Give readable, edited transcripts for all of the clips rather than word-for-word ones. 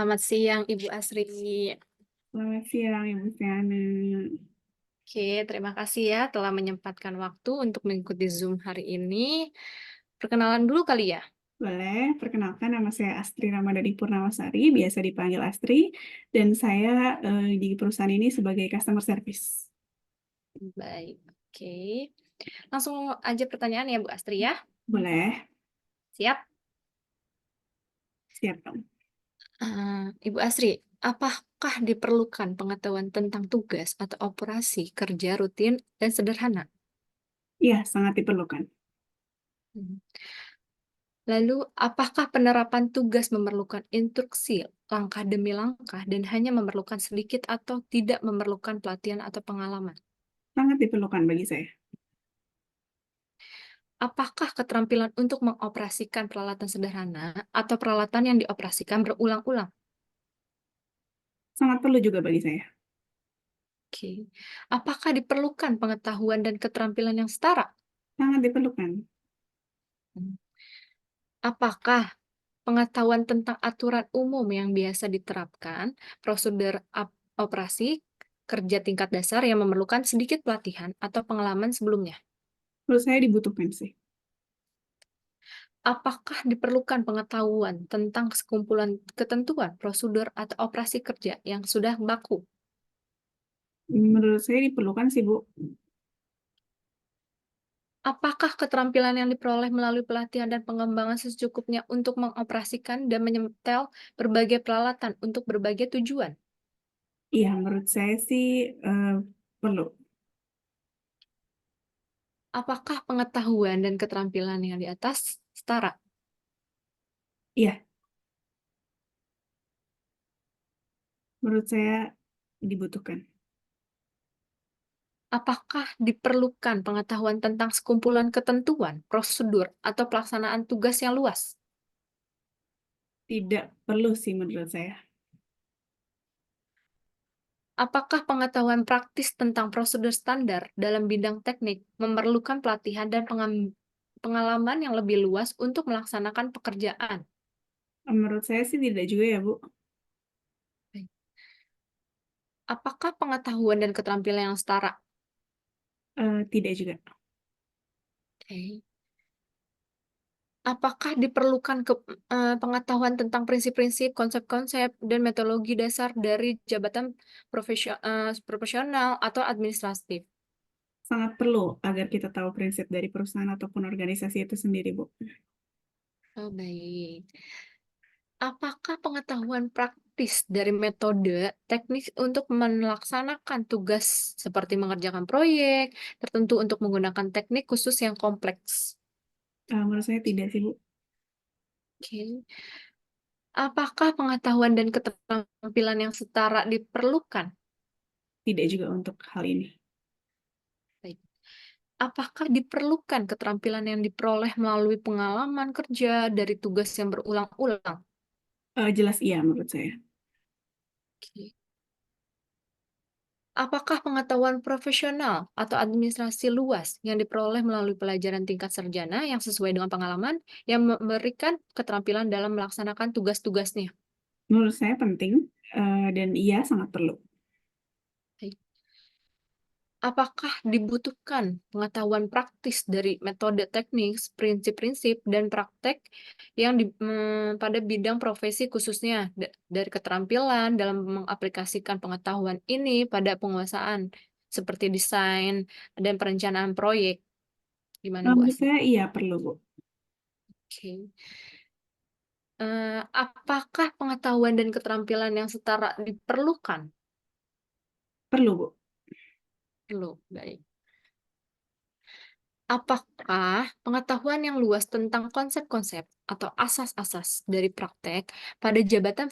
Selamat siang, Ibu Asri. Selamat siang, Ibu Fiana. Oke, terima kasih ya telah menyempatkan waktu untuk mengikuti Zoom hari ini. Perkenalan dulu kali ya. Boleh, perkenalkan nama saya Astri Ramadhani Purnamasari, biasa dipanggil Astri, dan saya di perusahaan ini sebagai customer service. Baik, oke. Langsung aja pertanyaan ya, Bu Astri ya. Boleh, Siap? siap dong. Ibu Asri, apakah diperlukan pengetahuan tentang tugas atau operasi kerja rutin dan sederhana? Iya, sangat diperlukan. Hmm. Lalu, apakah penerapan tugas memerlukan instruksi langkah demi langkah dan hanya memerlukan sedikit atau tidak memerlukan pelatihan atau pengalaman? Sangat diperlukan bagi saya. Apakah keterampilan untuk mengoperasikan peralatan sederhana atau peralatan yang dioperasikan berulang-ulang? Sangat perlu juga bagi saya. Oke. Apakah diperlukan pengetahuan dan keterampilan yang setara? Sangat diperlukan. Hmm. Apakah pengetahuan tentang aturan umum yang biasa diterapkan, prosedur operasi, kerja tingkat dasar yang memerlukan sedikit pelatihan atau pengalaman sebelumnya? Menurut saya dibutuhkan sih. Apakah diperlukan pengetahuan tentang sekumpulan ketentuan, prosedur, atau operasi kerja yang sudah baku? Menurut saya diperlukan sih, Bu. Apakah keterampilan yang diperoleh melalui pelatihan dan pengembangan secukupnya untuk mengoperasikan dan menyetel berbagai peralatan untuk berbagai tujuan? Iya, menurut saya sih perlu. Apakah pengetahuan dan keterampilan yang di atas setara? Iya, menurut saya dibutuhkan. Apakah diperlukan pengetahuan tentang sekumpulan ketentuan, prosedur, atau pelaksanaan tugas yang luas? Tidak perlu sih menurut saya. Apakah pengetahuan praktis tentang prosedur standar dalam bidang teknik memerlukan pelatihan dan pengalaman yang lebih luas untuk melaksanakan pekerjaan? Menurut saya sih tidak juga ya, Bu. Baik. Apakah pengetahuan dan keterampilan yang setara? Tidak juga. Oke. Apakah diperlukan pengetahuan tentang prinsip-prinsip, konsep-konsep, dan metodologi dasar dari jabatan profesional atau administratif? Sangat perlu agar kita tahu prinsip dari perusahaan ataupun organisasi itu sendiri, Bu. Oh, baik. Apakah pengetahuan praktis dari metode teknis untuk melaksanakan tugas seperti mengerjakan proyek tertentu untuk menggunakan teknik khusus yang kompleks? Menurut saya tidak sih, Bu. Oke. Apakah pengetahuan dan keterampilan yang setara diperlukan? Tidak juga untuk hal ini. Baik. Apakah diperlukan keterampilan yang diperoleh melalui pengalaman kerja dari tugas yang berulang-ulang? Jelas iya menurut saya. Oke. Apakah pengetahuan profesional atau administrasi luas yang diperoleh melalui pelajaran tingkat sarjana yang sesuai dengan pengalaman yang memberikan keterampilan dalam melaksanakan tugas-tugasnya? Menurut saya penting, dan iya sangat perlu. Baik. Apakah dibutuhkan pengetahuan praktis dari metode teknis, prinsip-prinsip, dan praktek yang pada bidang profesi khususnya dari keterampilan dalam mengaplikasikan pengetahuan ini pada penguasaan seperti desain dan perencanaan proyek? Gimana Bu Menurut Asri? saya iya perlu, Bu. Oke. Apakah pengetahuan dan keterampilan yang setara diperlukan? Perlu, Bu. Perlu, baik. Apakah pengetahuan yang luas tentang konsep-konsep atau asas-asas dari praktek pada jabatan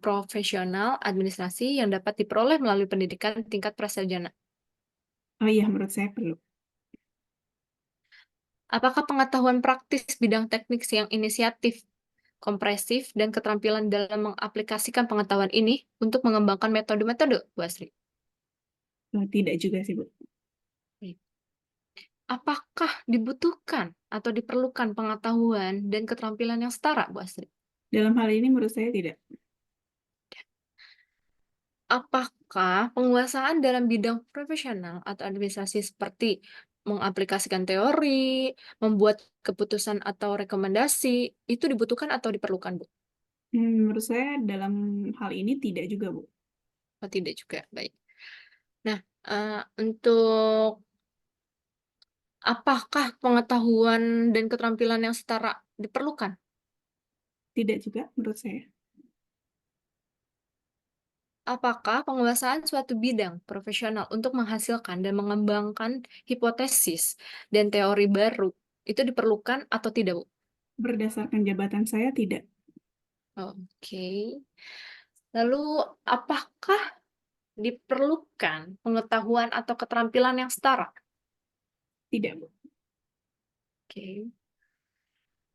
profesional administrasi yang dapat diperoleh melalui pendidikan tingkat prasarjana? Oh iya menurut saya perlu. Apakah pengetahuan praktis bidang teknik yang inisiatif, kompresif, dan keterampilan dalam mengaplikasikan pengetahuan ini untuk mengembangkan metode-metode, Bu Asri? Tidak juga sih, Bu. Baik. Apakah dibutuhkan atau diperlukan pengetahuan dan keterampilan yang setara, Bu Asri? Dalam hal ini menurut saya tidak. Apakah penguasaan dalam bidang profesional atau administrasi seperti mengaplikasikan teori, membuat keputusan atau rekomendasi, itu dibutuhkan atau diperlukan, Bu? Menurut saya dalam hal ini tidak juga, Bu. Oh, tidak juga, baik. Nah, untuk apakah pengetahuan dan keterampilan yang setara diperlukan? Tidak juga menurut saya. Apakah penguasaan suatu bidang profesional untuk menghasilkan dan mengembangkan hipotesis dan teori baru itu diperlukan atau tidak, Bu? Berdasarkan jabatan saya tidak. Oke. Lalu, apakah diperlukan pengetahuan atau keterampilan yang setara? Tidak, Bu. Oke.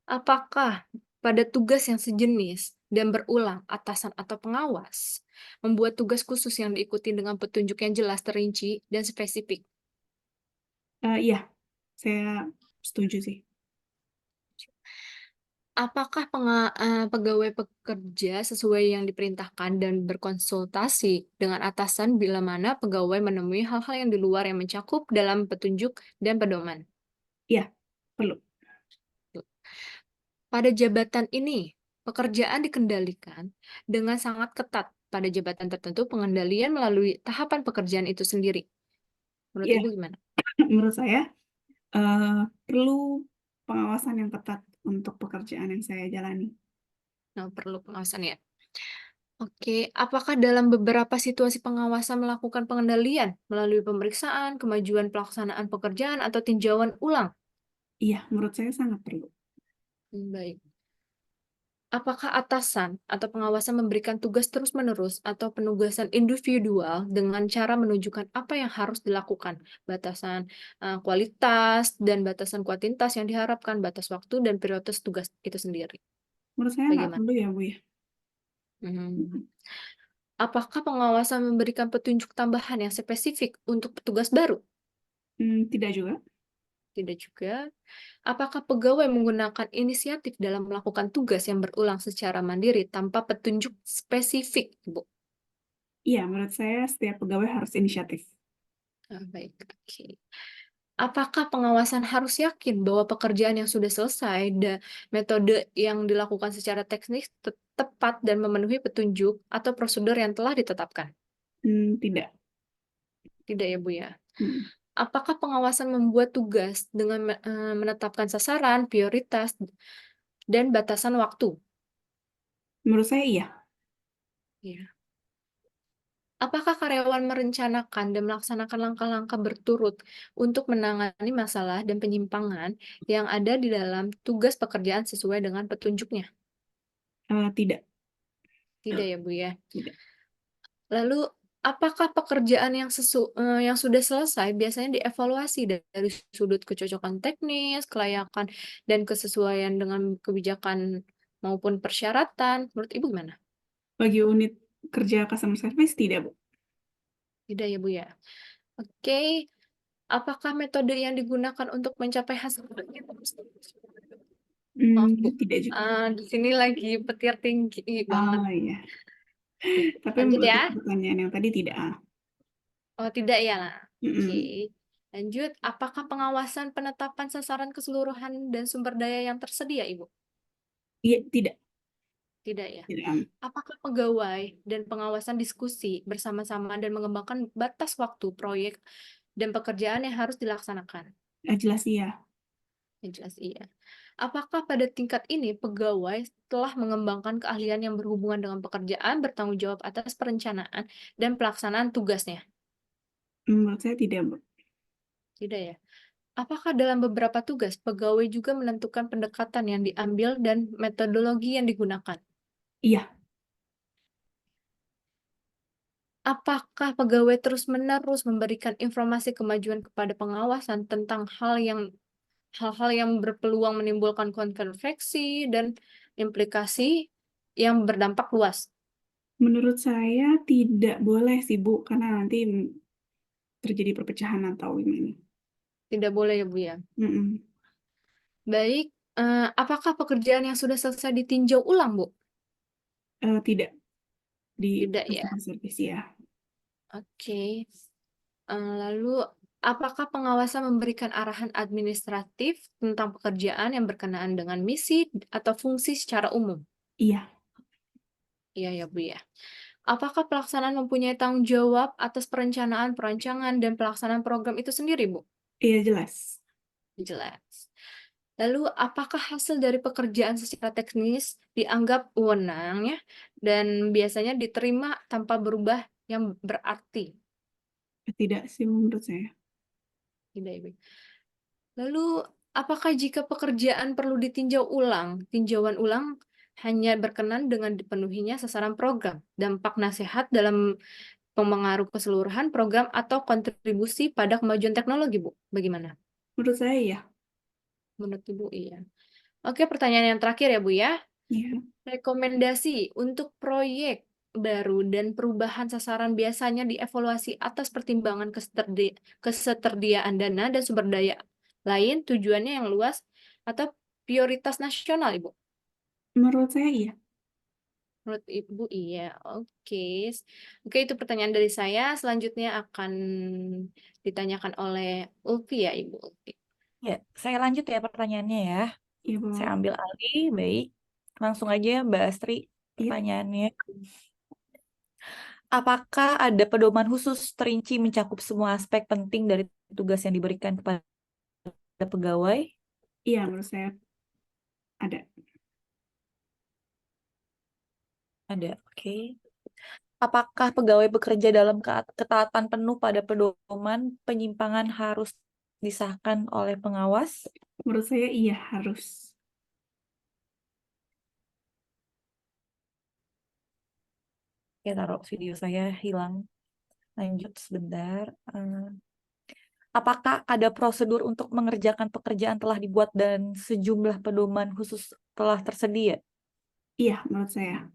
Apakah pada tugas yang sejenis dan berulang, atasan atau pengawas membuat tugas khusus yang diikuti dengan petunjuk yang jelas, terinci, dan spesifik? Iya, saya setuju sih. Apakah pegawai bekerja sesuai yang diperintahkan dan berkonsultasi dengan atasan bila mana pegawai menemui hal-hal yang di luar yang mencakup dalam petunjuk dan pedoman? Iya, perlu. Pada jabatan ini, pekerjaan dikendalikan dengan sangat ketat. Pada jabatan tertentu, pengendalian melalui tahapan pekerjaan itu sendiri. Menurut Iya, Ibu gimana? menurut saya perlu pengawasan yang ketat untuk pekerjaan yang saya jalani. Nah, perlu pengawasan ya. Oke, apakah dalam beberapa situasi pengawasan melakukan pengendalian melalui pemeriksaan, kemajuan pelaksanaan pekerjaan, atau tinjauan ulang? Iya, menurut saya sangat perlu. Baik. Apakah atasan atau pengawasan memberikan tugas terus-menerus atau penugasan individual dengan cara menunjukkan apa yang harus dilakukan, batasan kualitas dan batasan kuantitas yang diharapkan, batas waktu dan prioritas tugas itu sendiri? Menurut saya nggak Bagaimana? perlu ya, Bu ya. Hmm. Apakah pengawasan memberikan petunjuk tambahan yang spesifik untuk petugas baru? Tidak juga. Tidak juga. Apakah pegawai menggunakan inisiatif dalam melakukan tugas yang berulang secara mandiri tanpa petunjuk spesifik, Bu? Iya, menurut saya setiap pegawai harus inisiatif. Baik, oke. Apakah pengawasan harus yakin bahwa pekerjaan yang sudah selesai dan metode yang dilakukan secara teknis tepat dan memenuhi petunjuk atau prosedur yang telah ditetapkan? Tidak. Tidak ya, Bu ya. Hmm. Apakah pengawasan membuat tugas dengan menetapkan sasaran, prioritas, dan batasan waktu? Menurut saya iya. Ya. Apakah karyawan merencanakan dan melaksanakan langkah-langkah berturut untuk menangani masalah dan penyimpangan yang ada di dalam tugas pekerjaan sesuai dengan petunjuknya? Tidak. Tidak ya, Bu ya. Tidak. Lalu, apakah pekerjaan yang sudah selesai biasanya dievaluasi dari sudut kecocokan teknis, kelayakan, dan kesesuaian dengan kebijakan maupun persyaratan? Menurut Ibu gimana? Bagi unit kerja customer service tidak, Bu. Tidak ya, Bu ya. Oke, apakah metode yang digunakan untuk mencapai hasil Maaf, Bu, Tidak juga. di sini lagi petir tinggi banget. Oh iya. Oke, Tapi lanjut ya. untuk pertanyaan yang tadi tidak. Oh, tidak ya. Oke. Mm-mm. Lanjut, apakah pengawasan penetapan sasaran keseluruhan dan sumber daya yang tersedia, Ibu? Iya, tidak. Tidak ya. Tidak. Apakah pegawai dan pengawasan diskusi bersama-sama dan mengembangkan batas waktu proyek dan pekerjaan yang harus dilaksanakan? Jelas iya. Yang jelas iya. Apakah pada tingkat ini pegawai telah mengembangkan keahlian yang berhubungan dengan pekerjaan, bertanggung jawab atas perencanaan dan pelaksanaan tugasnya? Menurut saya tidak, Bu. Tidak ya. Apakah dalam beberapa tugas pegawai juga menentukan pendekatan yang diambil dan metodologi yang digunakan? Iya. Apakah pegawai terus-menerus memberikan informasi kemajuan kepada pengawasan tentang hal-hal yang berpeluang menimbulkan kontroversi dan implikasi yang berdampak luas? Menurut saya tidak boleh sih, Bu, karena nanti terjadi perpecahan atau gimana. Tidak boleh ya, Bu ya. Mm-mm. Baik, apakah pekerjaan yang sudah selesai ditinjau ulang, Bu? Tidak di Tidak ya. customer service ya. Oke. Lalu, apakah pengawasan memberikan arahan administratif tentang pekerjaan yang berkenaan dengan misi atau fungsi secara umum? Iya, Iya ya, Bu, ya. Apakah pelaksanaan mempunyai tanggung jawab atas perencanaan, perancangan, dan pelaksanaan program itu sendiri, Bu? iya jelas. Jelas. Lalu, apakah hasil dari pekerjaan secara teknis dianggap wewenang ya, dan biasanya diterima tanpa berubah yang berarti? Tidak sih menurut saya. Tidak, Ibu. Lalu, apakah jika pekerjaan perlu ditinjau ulang, tinjauan ulang hanya berkenan dengan dipenuhinya sasaran program, dampak nasihat dalam pengaruh keseluruhan program atau kontribusi pada kemajuan teknologi, Bu? Bagaimana? Menurut saya iya. Menurut Ibu, iya. Oke, pertanyaan yang terakhir ya, Bu, ya. Iya. Rekomendasi untuk proyek baru dan perubahan sasaran biasanya dievaluasi atas pertimbangan ketersediaan dana dan sumber daya lain, tujuannya yang luas, atau prioritas nasional, Ibu? Menurut saya iya. Menurut Ibu, iya. Oke. Oke, itu pertanyaan dari saya. Selanjutnya akan ditanyakan oleh Ulfi ya, Ibu Ulfi. Ya, saya lanjut ya pertanyaannya ya. Iya, Bu. Saya ambil alih, baik. Langsung aja Mbak Astri, Iya. pertanyaannya. Apakah ada pedoman khusus terinci mencakup semua aspek penting dari tugas yang diberikan kepada pegawai? Iya, menurut saya ada. Ada, oke. Apakah pegawai bekerja dalam ketaatan penuh pada pedoman penyimpangan harus disahkan oleh pengawas? Menurut saya iya harus. Ya, taruh video saya hilang. Lanjut sebentar. Apakah ada prosedur untuk mengerjakan pekerjaan telah dibuat dan sejumlah pedoman khusus telah tersedia? Iya, menurut saya.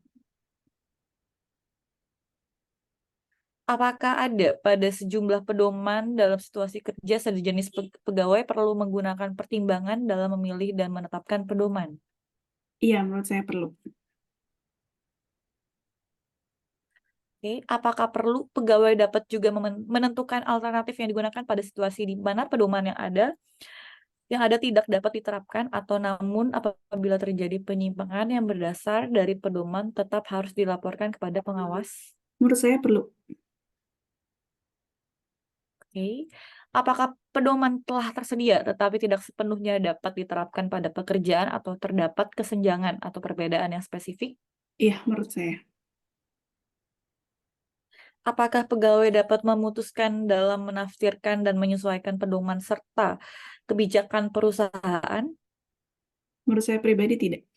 Apakah ada pada sejumlah pedoman dalam situasi kerja sejenis pegawai perlu menggunakan pertimbangan dalam memilih dan menetapkan pedoman? Iya, menurut saya perlu. Oke, apakah perlu pegawai dapat juga menentukan alternatif yang digunakan pada situasi di mana pedoman yang ada tidak dapat diterapkan atau namun apabila terjadi penyimpangan yang berdasar dari pedoman tetap harus dilaporkan kepada pengawas? Menurut saya perlu. Oke. Apakah pedoman telah tersedia tetapi tidak sepenuhnya dapat diterapkan pada pekerjaan atau terdapat kesenjangan atau perbedaan yang spesifik? Iya, menurut saya. Apakah pegawai dapat memutuskan dalam menafsirkan dan menyesuaikan pedoman serta kebijakan perusahaan? Menurut saya pribadi tidak.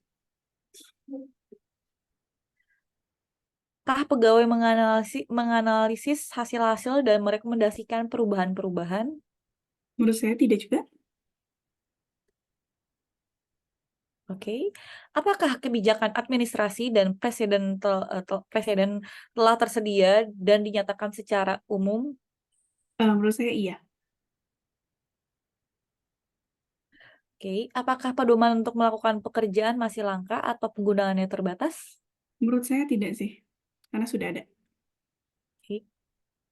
Apakah pegawai menganalisis hasil-hasil dan merekomendasikan perubahan-perubahan? Menurut saya tidak juga. Oke. Apakah kebijakan administrasi dan presiden telah tersedia dan dinyatakan secara umum? Menurut saya iya. Oke. Apakah pedoman untuk melakukan pekerjaan masih langka atau penggunaannya terbatas? Menurut saya tidak sih. Karena sudah ada. Oke.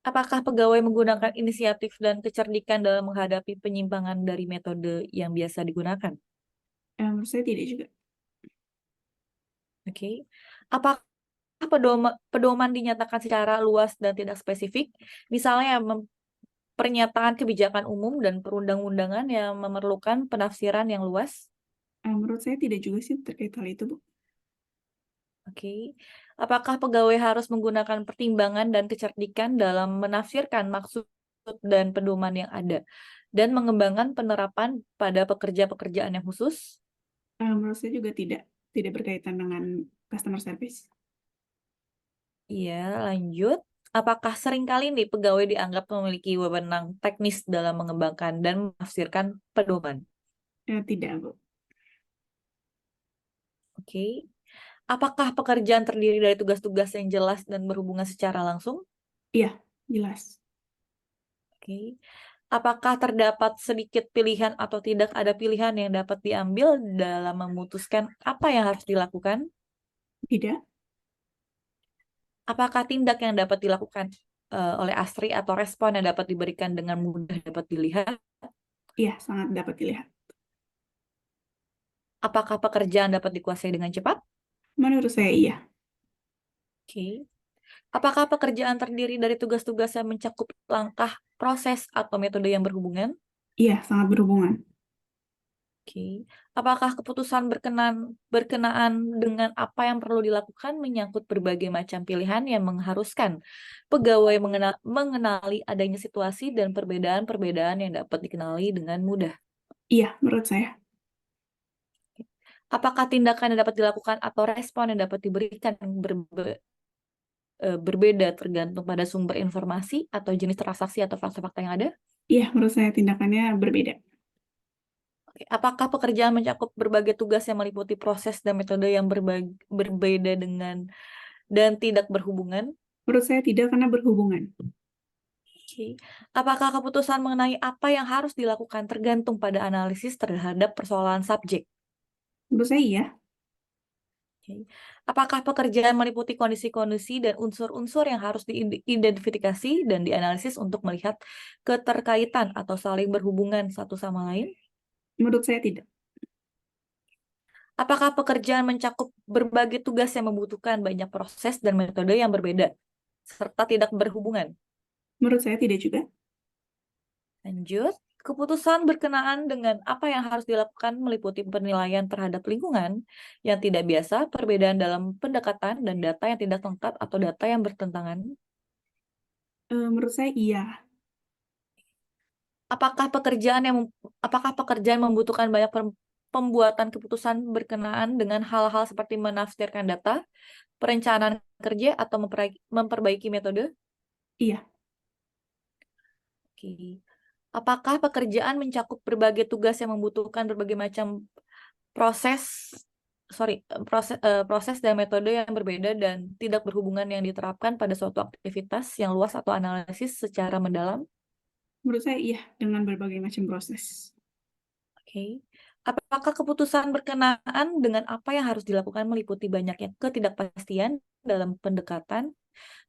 Apakah pegawai menggunakan inisiatif dan kecerdikan dalam menghadapi penyimpangan dari metode yang biasa digunakan? Menurut saya tidak juga. Oke. Apakah pedoman dinyatakan secara luas dan tidak spesifik? Misalnya pernyataan kebijakan umum dan perundang-undangan yang memerlukan penafsiran yang luas? Menurut saya tidak juga sih terkait hal itu, Bu. Oke. Apakah pegawai harus menggunakan pertimbangan dan kecerdikan dalam menafsirkan maksud dan pedoman yang ada dan mengembangkan penerapan pada pekerjaan yang khusus? Menurut saya juga tidak. Tidak berkaitan dengan customer service. Iya, lanjut. Apakah seringkali nih pegawai dianggap memiliki wewenang teknis dalam mengembangkan dan menafsirkan pedoman? Tidak, Bu. Oke. Apakah pekerjaan terdiri dari tugas-tugas yang jelas dan berhubungan secara langsung? Iya, jelas. Oke. Apakah terdapat sedikit pilihan atau tidak ada pilihan yang dapat diambil dalam memutuskan apa yang harus dilakukan? Tidak. Apakah tindak yang dapat dilakukan oleh Astri atau respon yang dapat diberikan dengan mudah dapat dilihat? Iya, sangat dapat dilihat. Apakah pekerjaan dapat dikuasai dengan cepat? Menurut saya iya. Oke. Apakah pekerjaan terdiri dari tugas-tugas yang mencakup langkah, proses, atau metode yang berhubungan? Iya, sangat berhubungan. Oke. Apakah keputusan berkenaan dengan apa yang perlu dilakukan menyangkut berbagai macam pilihan yang mengharuskan pegawai mengenali adanya situasi dan perbedaan-perbedaan yang dapat dikenali dengan mudah? Iya, menurut saya. Apakah tindakan yang dapat dilakukan atau respon yang dapat diberikan berbeda tergantung pada sumber informasi atau jenis transaksi atau fakta-fakta yang ada? Iya, menurut saya tindakannya berbeda. Oke. Apakah pekerjaan mencakup berbagai tugas yang meliputi proses dan metode yang berbeda dan tidak berhubungan? Menurut saya tidak, karena berhubungan. Oke. Apakah keputusan mengenai apa yang harus dilakukan tergantung pada analisis terhadap persoalan subjek? Menurut saya iya. Oke. Apakah pekerjaan meliputi kondisi-kondisi dan unsur-unsur yang harus diidentifikasi dan dianalisis untuk melihat keterkaitan atau saling berhubungan satu sama lain? Menurut saya tidak. Apakah pekerjaan mencakup berbagai tugas yang membutuhkan banyak proses dan metode yang berbeda, serta tidak berhubungan? Menurut saya tidak juga. Lanjut, keputusan berkenaan dengan apa yang harus dilakukan meliputi penilaian terhadap lingkungan yang tidak biasa, perbedaan dalam pendekatan, dan data yang tidak lengkap atau data yang bertentangan. Menurut saya iya. Apakah pekerjaan membutuhkan banyak pembuatan keputusan berkenaan dengan hal-hal seperti menafsirkan data, perencanaan kerja, atau memperbaiki metode? Iya. Oke. Apakah pekerjaan mencakup berbagai tugas yang membutuhkan berbagai macam proses, proses dan metode yang berbeda dan tidak berhubungan yang diterapkan pada suatu aktivitas yang luas atau analisis secara mendalam? Menurut saya iya, dengan berbagai macam proses. Oke. Apakah keputusan berkenaan dengan apa yang harus dilakukan meliputi banyaknya ketidakpastian dalam pendekatan,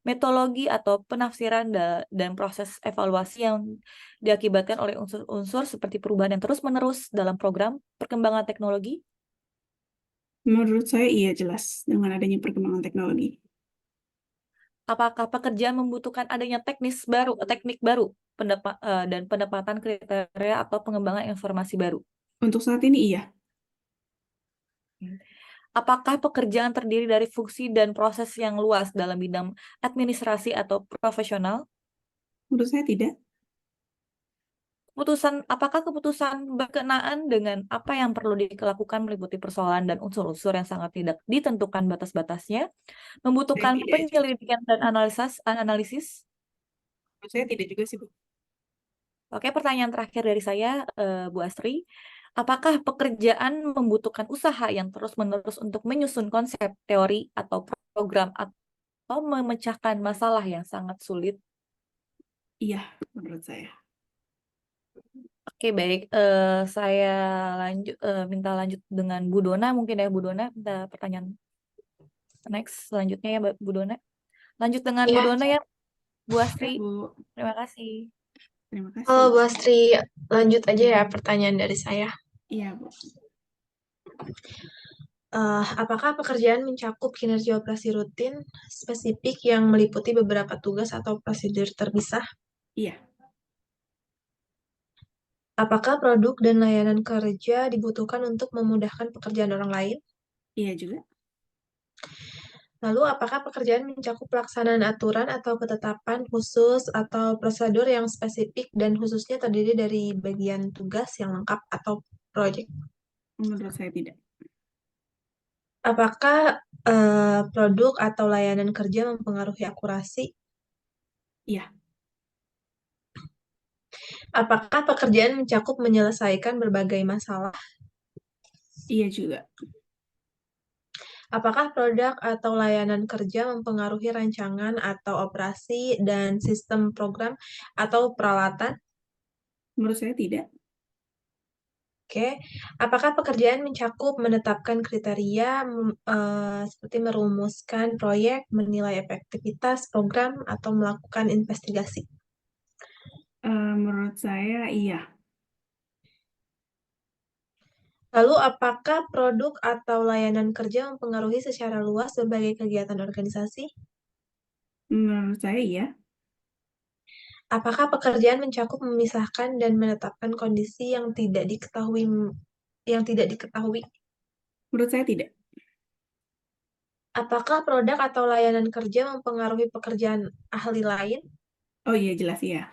metodologi atau penafsiran dan proses evaluasi yang diakibatkan oleh unsur-unsur seperti perubahan yang terus-menerus dalam program perkembangan teknologi? Menurut saya iya, jelas dengan adanya perkembangan teknologi. Apakah pekerjaan membutuhkan adanya teknik baru, dan pendapatan kriteria atau pengembangan informasi baru? Untuk saat ini iya. Apakah pekerjaan terdiri dari fungsi dan proses yang luas dalam bidang administrasi atau profesional? Menurut saya tidak. Apakah keputusan berkenaan dengan apa yang perlu dilakukan meliputi persoalan dan unsur-unsur yang sangat tidak ditentukan batas-batasnya, Saya membutuhkan tidak juga. penyelidikan dan analisis? Menurut saya tidak juga sih, Bu. Oke, pertanyaan terakhir dari saya, Bu Astri. Apakah pekerjaan membutuhkan usaha yang terus-menerus untuk menyusun konsep, teori, atau program, atau memecahkan masalah yang sangat sulit? Iya, menurut saya. Oke, baik. Saya minta lanjut dengan Bu Dona. Mungkin ya, Bu Dona, minta pertanyaan next selanjutnya ya, Bu Dona. Lanjut dengan Bu Ya, Dona ya, Bu Ya, Astri. Bu. Terima kasih. Terima halo kasih. Bu Astri, lanjut aja ya pertanyaan dari saya. Iya, Bu. Apakah pekerjaan mencakup kinerja operasi rutin spesifik yang meliputi beberapa tugas atau prosedur terpisah? Iya. Apakah produk dan layanan kerja dibutuhkan untuk memudahkan pekerjaan orang lain? Iya juga. Lalu, apakah pekerjaan mencakup pelaksanaan aturan atau ketetapan khusus atau prosedur yang spesifik dan khususnya terdiri dari bagian tugas yang lengkap atau proyek? Menurut saya tidak. Apakah produk atau layanan kerja mempengaruhi akurasi? Iya. Apakah pekerjaan mencakup menyelesaikan berbagai masalah? Iya juga. Apakah produk atau layanan kerja mempengaruhi rancangan atau operasi dan sistem program atau peralatan? Menurut saya tidak. Oke, apakah pekerjaan mencakup menetapkan kriteria, seperti merumuskan proyek, menilai efektivitas program, atau melakukan investigasi? Menurut saya iya. Lalu, apakah produk atau layanan kerja mempengaruhi secara luas berbagai kegiatan organisasi? Menurut saya iya. Apakah pekerjaan mencakup memisahkan dan menetapkan kondisi yang tidak diketahui? Menurut saya tidak. Apakah produk atau layanan kerja mempengaruhi pekerjaan ahli lain? Oh iya, jelas iya.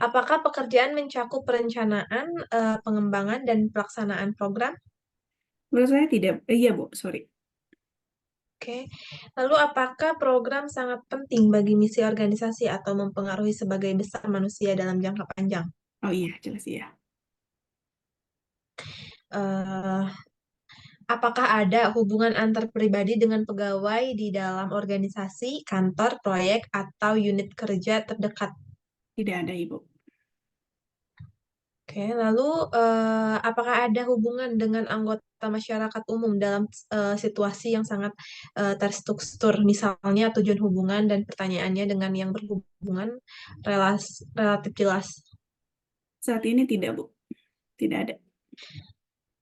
Apakah pekerjaan mencakup perencanaan, pengembangan, dan pelaksanaan program? Menurut saya tidak. Iya, Bu, sorry. Oke. Lalu, apakah program sangat penting bagi misi organisasi atau mempengaruhi sebagai besar manusia dalam jangka panjang? Oh iya, jelas iya. Eh, apakah ada hubungan antar pribadi dengan pegawai di dalam organisasi, kantor, proyek, atau unit kerja terdekat? Tidak ada, Ibu. Oke, lalu apakah ada hubungan dengan anggota masyarakat umum dalam situasi yang sangat terstruktur, misalnya tujuan hubungan dan pertanyaannya dengan yang berhubungan relatif jelas? Saat ini tidak, Bu. Tidak ada.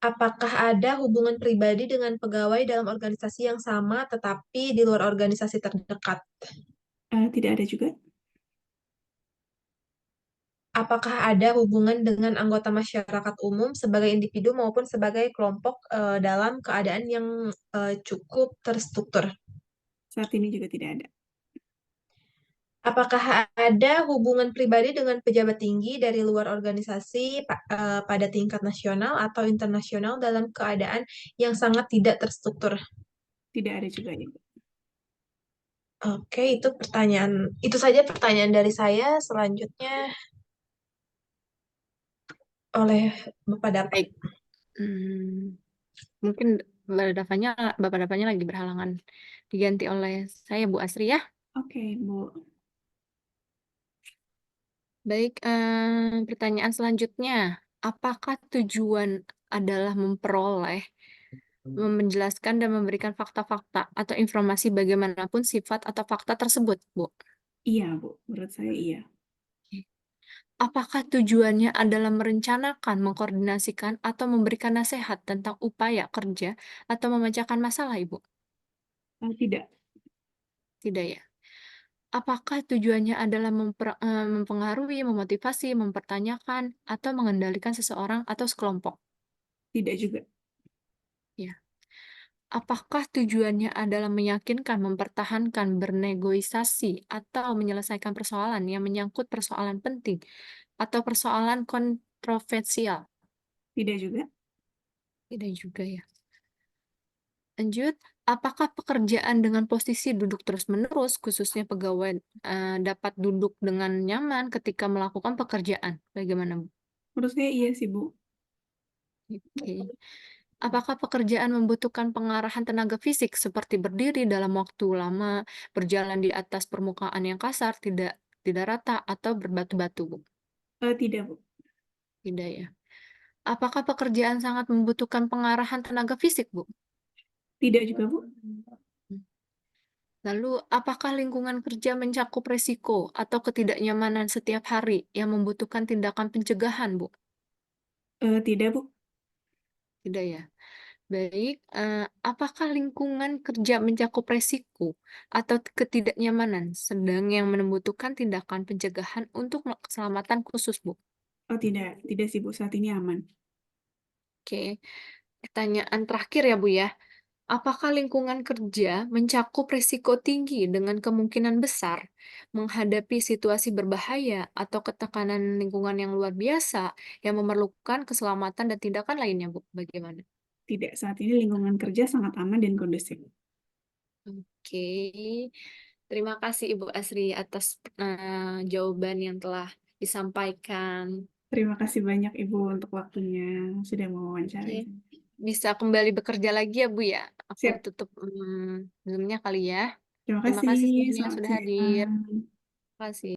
Apakah ada hubungan pribadi dengan pegawai dalam organisasi yang sama tetapi di luar organisasi terdekat? Tidak ada juga. Apakah ada hubungan dengan anggota masyarakat umum sebagai individu maupun sebagai kelompok dalam keadaan yang cukup terstruktur? Saat ini juga tidak ada. Apakah ada hubungan pribadi dengan pejabat tinggi dari luar organisasi pada tingkat nasional atau internasional dalam keadaan yang sangat tidak terstruktur? Tidak ada juga, Ibu. Oke, itu saja pertanyaan dari saya. Selanjutnya oleh Bapak Dapat. Baik. Mungkin Bapak Dapanya lagi berhalangan. Diganti oleh saya, Bu Asri ya. Oke, Bu. Baik, pertanyaan selanjutnya. Apakah tujuan adalah memperoleh, menjelaskan dan memberikan fakta-fakta atau informasi bagaimanapun sifat atau fakta tersebut, Bu? Iya, Bu. Menurut saya iya. Apakah tujuannya adalah merencanakan, mengkoordinasikan, atau memberikan nasihat tentang upaya kerja atau memecahkan masalah, Ibu? Tidak. Tidak ya. Apakah tujuannya adalah mempengaruhi, memotivasi, mempertanyakan, atau mengendalikan seseorang atau sekelompok? Tidak juga. Ya. Apakah tujuannya adalah meyakinkan, mempertahankan, bernegosiasi, atau menyelesaikan persoalan yang menyangkut persoalan penting atau persoalan kontroversial? Tidak juga. Tidak juga ya. Lanjut, apakah pekerjaan dengan posisi duduk terus-menerus, khususnya pegawai, dapat duduk dengan nyaman ketika melakukan pekerjaan? Bagaimana, Bu? Menurut saya iya sih, Bu. Oke. Apakah pekerjaan membutuhkan pengarahan tenaga fisik seperti berdiri dalam waktu lama, berjalan di atas permukaan yang kasar, tidak rata, atau berbatu-batu, Bu? Tidak, Bu. Tidak ya. Apakah pekerjaan sangat membutuhkan pengarahan tenaga fisik, Bu? Tidak juga, Bu. Lalu, apakah lingkungan kerja mencakup resiko atau ketidaknyamanan setiap hari yang membutuhkan tindakan pencegahan, Bu? Tidak, Bu. Tidak ya. Baik, apakah lingkungan kerja mencakup resiko atau ketidaknyamanan sedang yang membutuhkan tindakan pencegahan untuk keselamatan khusus, Bu? Oh, tidak. Tidak sih, Bu. Saat ini aman. Oke, pertanyaan terakhir ya, Bu ya. Apakah lingkungan kerja mencakup risiko tinggi dengan kemungkinan besar menghadapi situasi berbahaya atau ketekanan lingkungan yang luar biasa yang memerlukan keselamatan dan tindakan lainnya, Bu? Bagaimana? Tidak. Saat ini lingkungan kerja sangat aman dan kondusif. Oke, terima kasih Ibu Asri atas jawaban yang telah disampaikan. Terima kasih banyak, Ibu, untuk waktunya. Sudah mau wawancara. Oke, bisa kembali bekerja lagi ya Bu ya. Aku Siap. tutup Zoom-nya kali ya. Terima Terima kasih. kasih semuanya Selamat sudah hadir. siang. Terima kasih.